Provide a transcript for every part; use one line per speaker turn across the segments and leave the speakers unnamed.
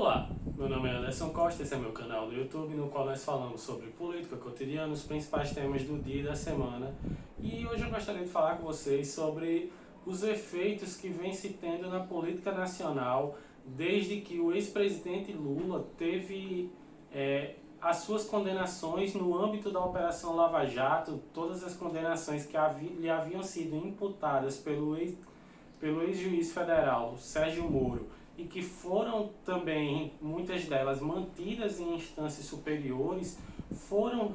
Olá, meu nome é Anderson Costa, esse é meu canal no YouTube, no qual nós falamos sobre política cotidiana, os principais temas do dia e da semana. E hoje eu gostaria de falar com vocês sobre os efeitos que vem se tendo na política nacional desde que o ex-presidente Lula teve as suas condenações no âmbito da Operação Lava Jato, todas as condenações que lhe haviam sido imputadas pelo ex-juiz federal Sérgio Moro, e que foram também, muitas delas, mantidas em instâncias superiores, foram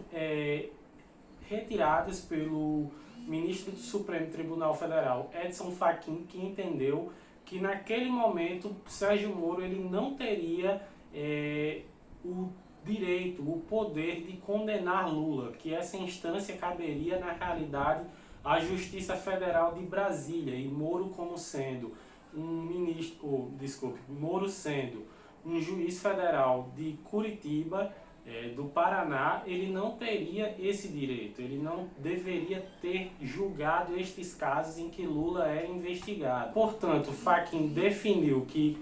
retiradas pelo ministro do Supremo Tribunal Federal, Edson Fachin, que entendeu que naquele momento Sérgio Moro ele não teria o direito, o poder de condenar Lula, que essa instância caberia na realidade à Justiça Federal de Brasília, e Moro como sendo Moro sendo um juiz federal de Curitiba, do Paraná, ele não teria esse direito, ele não deveria ter julgado estes casos em que Lula é investigado. Portanto, Fachin definiu que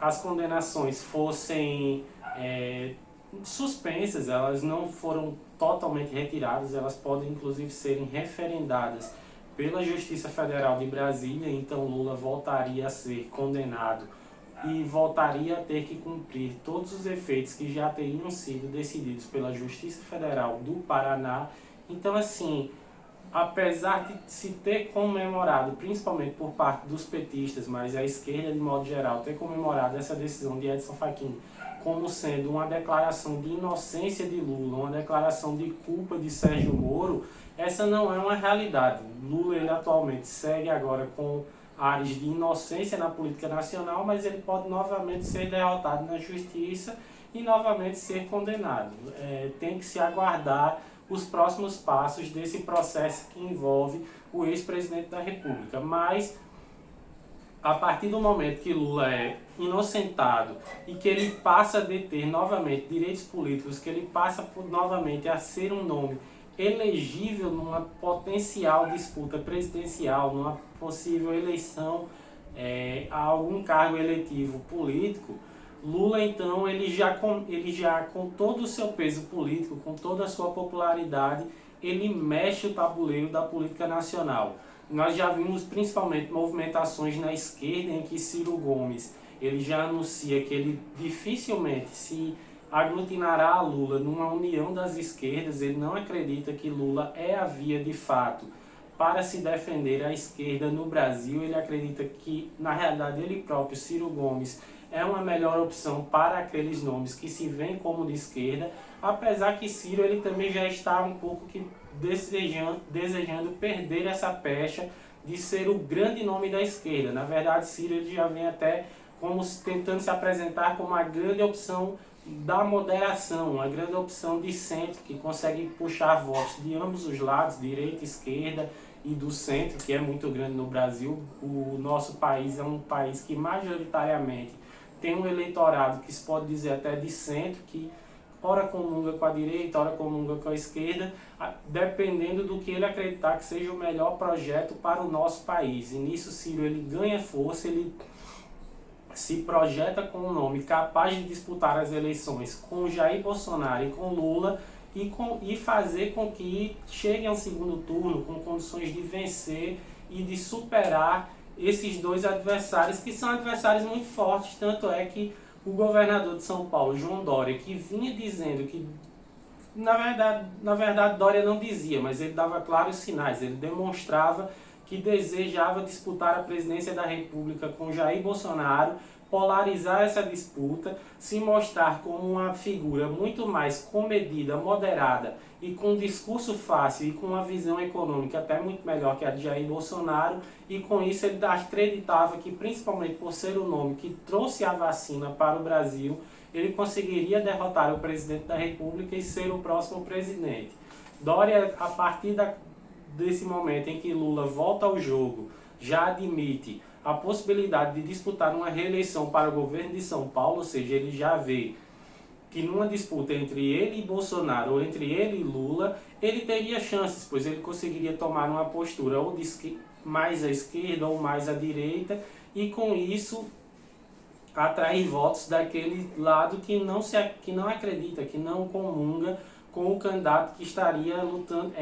as condenações fossem suspensas, elas não foram totalmente retiradas, elas podem inclusive serem referendadas pela Justiça Federal de Brasília. Então Lula voltaria a ser condenado e voltaria a ter que cumprir todos os efeitos que já teriam sido decididos pela Justiça Federal do Paraná. Então, assim, apesar de se ter comemorado, principalmente por parte dos petistas, mas a esquerda de modo geral, ter comemorado essa decisão de Edson Fachin como sendo uma declaração de inocência de Lula, uma declaração de culpa de Sérgio Moro, essa não é uma realidade. Lula ele atualmente segue agora com áreas de inocência na política nacional, mas ele pode novamente ser derrotado na justiça e novamente ser condenado. Tem que se aguardar os próximos passos desse processo que envolve o ex-presidente da República. Mas a partir do momento que Lula é inocentado e que ele passa a deter novamente direitos políticos, que ele passa novamente a ser um nome elegível numa potencial disputa presidencial, numa possível eleição a algum cargo eletivo político, Lula então ele já com todo o seu peso político, com toda a sua popularidade, ele mexe o tabuleiro da política nacional. Nós já vimos principalmente movimentações na esquerda em que Ciro Gomes ele já anuncia que ele dificilmente se aglutinará a Lula numa união das esquerdas. Ele não acredita que Lula é a via de fato para se defender a esquerda no Brasil. Ele acredita que, na realidade, ele próprio, Ciro Gomes, é uma melhor opção para aqueles nomes que se veem como de esquerda, apesar que Ciro ele também já está um pouco que desejando perder essa pecha de ser o grande nome da esquerda. Na verdade, Ciro ele já vem até como tentando se apresentar como a grande opção da moderação, uma grande opção de centro, que consegue puxar votos de ambos os lados, direita e esquerda, e do centro, que é muito grande no Brasil. O nosso país é um país que majoritariamente tem um eleitorado que se pode dizer até de centro, que ora comunga com a direita, ora comunga com a esquerda, dependendo do que ele acreditar que seja o melhor projeto para o nosso país. E nisso Ciro ele ganha força, ele se projeta com um nome capaz de disputar as eleições com Jair Bolsonaro e com Lula, e fazer com que chegue ao segundo turno com condições de vencer e de superar esses dois adversários, que são adversários muito fortes. Tanto é que o governador de São Paulo, João Dória, que vinha dizendo que, na verdade Dória não dizia, mas ele dava claros sinais, ele demonstrava que desejava disputar a presidência da República com Jair Bolsonaro, polarizar essa disputa, se mostrar como uma figura muito mais comedida, moderada e com um discurso fácil e com uma visão econômica até muito melhor que a de Jair Bolsonaro, e com isso ele acreditava que, principalmente por ser o nome que trouxe a vacina para o Brasil, ele conseguiria derrotar o presidente da República e ser o próximo presidente. Dória, a partir desse momento em que Lula volta ao jogo, já admite a possibilidade de disputar uma reeleição para o governo de São Paulo, ou seja, ele já vê que numa disputa entre ele e Bolsonaro, ou entre ele e Lula, ele teria chances, pois ele conseguiria tomar uma postura ou mais à esquerda ou mais à direita, e com isso atrair votos daquele lado que não acredita, que não comunga com o candidato que estaria lutando,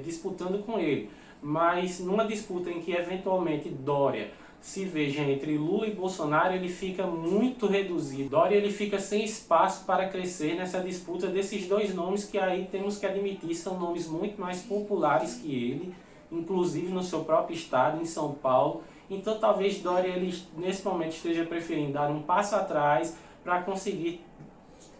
disputando com ele. Mas numa disputa em que eventualmente Dória se veja entre Lula e Bolsonaro, ele fica muito reduzido. Dória ele fica sem espaço para crescer nessa disputa desses dois nomes que aí temos que admitir são nomes muito mais populares que ele, inclusive no seu próprio estado, em São Paulo. Então talvez Dória ele, nesse momento esteja preferindo dar um passo atrás para conseguir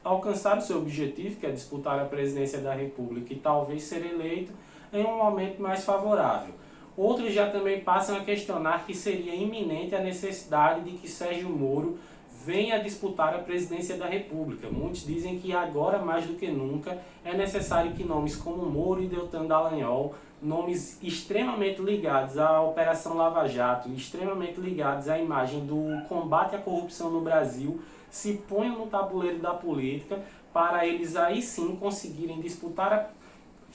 alcançar o seu objetivo, que é disputar a presidência da República e talvez ser eleito em um momento mais favorável. Outros já também passam a questionar que seria iminente a necessidade de que Sérgio Moro venha a disputar a presidência da República. Muitos dizem que agora, mais do que nunca, é necessário que nomes como Moro e Deltan Dallagnol, nomes extremamente ligados à Operação Lava Jato, extremamente ligados à imagem do combate à corrupção no Brasil, se ponham no tabuleiro da política para eles aí sim conseguirem disputar,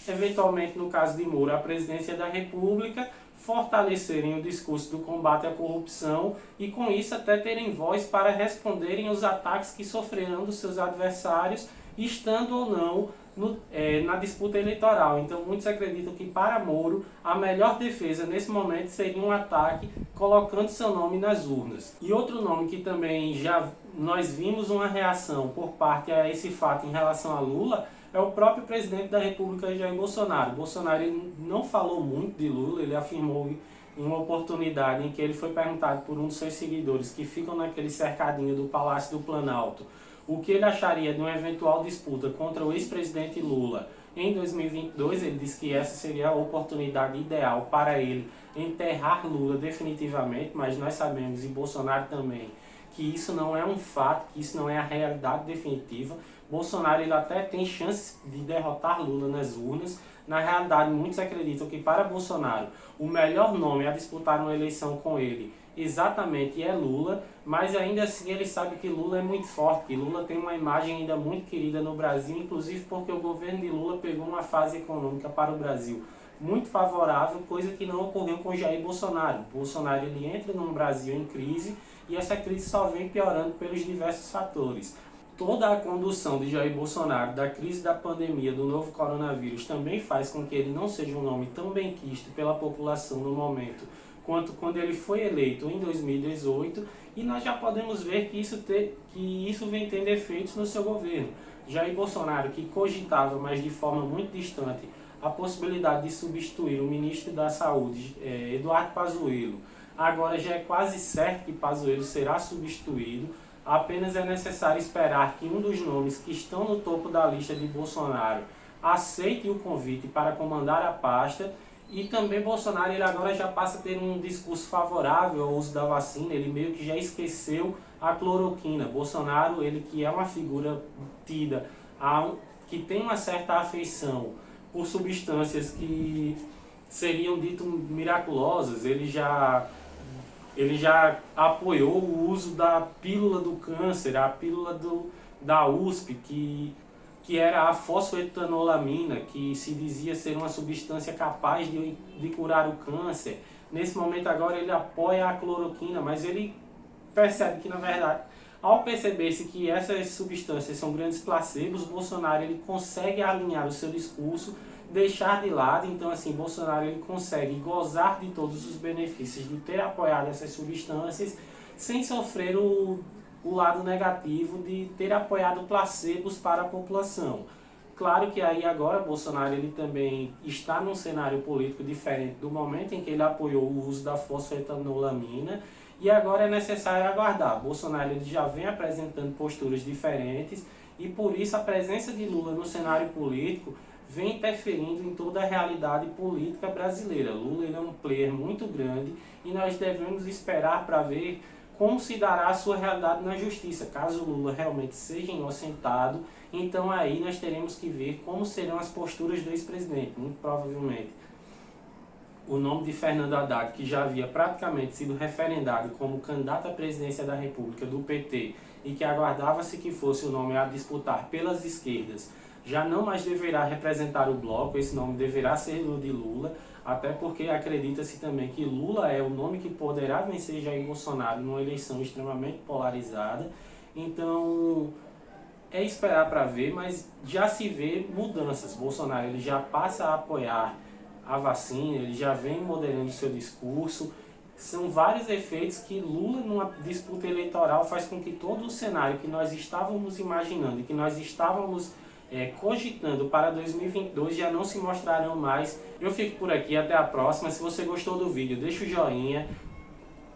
eventualmente no caso de Moro, a presidência da República, fortalecerem o discurso do combate à corrupção e com isso até terem voz para responderem os ataques que sofrerão dos seus adversários, estando ou não na disputa eleitoral. Então muitos acreditam que para Moro a melhor defesa nesse momento seria um ataque colocando seu nome nas urnas. E outro nome que também já nós vimos uma reação por parte a esse fato em relação a Lula é o próprio presidente da República, Jair Bolsonaro. Bolsonaro ele não falou muito de Lula, ele afirmou em uma oportunidade em que ele foi perguntado por um dos seus seguidores que ficam naquele cercadinho do Palácio do Planalto o que ele acharia de uma eventual disputa contra o ex-presidente Lula em 2022, ele disse que essa seria a oportunidade ideal para ele enterrar Lula definitivamente, mas nós sabemos, e Bolsonaro também, que isso não é um fato, que isso não é a realidade definitiva. Bolsonaro ele até tem chances de derrotar Lula nas urnas. Na realidade, muitos acreditam que para Bolsonaro o melhor nome a disputar uma eleição com ele exatamente é Lula, mas ainda assim ele sabe que Lula é muito forte, que Lula tem uma imagem ainda muito querida no Brasil, inclusive porque o governo de Lula pegou uma fase econômica para o Brasil muito favorável, coisa que não ocorreu com Jair Bolsonaro. Bolsonaro ele entra num Brasil em crise e essa crise só vem piorando pelos diversos fatores. Toda a condução de Jair Bolsonaro da crise da pandemia do novo coronavírus também faz com que ele não seja um nome tão benquisto pela população no momento quanto quando ele foi eleito em 2018, e nós já podemos ver que isso vem tendo efeitos no seu governo. Jair Bolsonaro, que cogitava, mas de forma muito distante, a possibilidade de substituir o ministro da Saúde, Eduardo Pazuello, agora já é quase certo que Pazuello será substituído. Apenas é necessário esperar que um dos nomes que estão no topo da lista de Bolsonaro aceite o convite para comandar a pasta. E também Bolsonaro ele agora já passa a ter um discurso favorável ao uso da vacina, ele meio que já esqueceu a cloroquina. Bolsonaro, ele que é uma figura tida, que tem uma certa afeição por substâncias que seriam dito miraculosas, ele já apoiou o uso da pílula do câncer, a pílula da USP, que era a fosfetanolamina, que se dizia ser uma substância capaz de curar o câncer. Nesse momento agora ele apoia a cloroquina, mas ele percebe que na verdade, ao perceber-se que essas substâncias são grandes placebos, Bolsonaro ele consegue alinhar o seu discurso, deixar de lado. Então assim, Bolsonaro ele consegue gozar de todos os benefícios de ter apoiado essas substâncias sem sofrer o lado negativo de ter apoiado placebos para a população. Claro que aí agora Bolsonaro ele também está num cenário político diferente do momento em que ele apoiou o uso da fosfetanolamina, e agora é necessário aguardar. Bolsonaro ele já vem apresentando posturas diferentes e por isso a presença de Lula no cenário político vem interferindo em toda a realidade política brasileira. Lula ele é um player muito grande e nós devemos esperar para ver como se dará a sua realidade na justiça. Caso Lula realmente seja inocentado, então aí nós teremos que ver como serão as posturas do ex-presidente. Muito provavelmente o nome de Fernando Haddad, que já havia praticamente sido referendado como candidato à presidência da República do PT e que aguardava-se que fosse o nome a disputar pelas esquerdas, já não mais deverá representar o bloco, esse nome deverá ser o de Lula, até porque acredita-se também que Lula é o nome que poderá vencer Jair Bolsonaro numa eleição extremamente polarizada. Então, é esperar para ver, mas já se vê mudanças. Bolsonaro ele já passa a apoiar a vacina, ele já vem moderando seu discurso. São vários efeitos que Lula, numa disputa eleitoral, faz com que todo o cenário que nós estávamos imaginando e que nós estávamos cogitando para 2022 já não se mostrarão mais. Eu fico por aqui, até a próxima. Se você gostou do vídeo, deixa o joinha,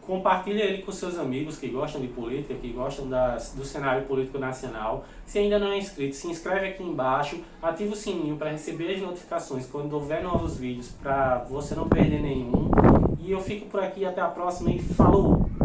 compartilha ele com seus amigos que gostam de política, que gostam do cenário político nacional. Se ainda não é inscrito, se inscreve aqui embaixo, ativa o sininho para receber as notificações quando houver novos vídeos, para você não perder nenhum. E eu fico por aqui, até a próxima e falou!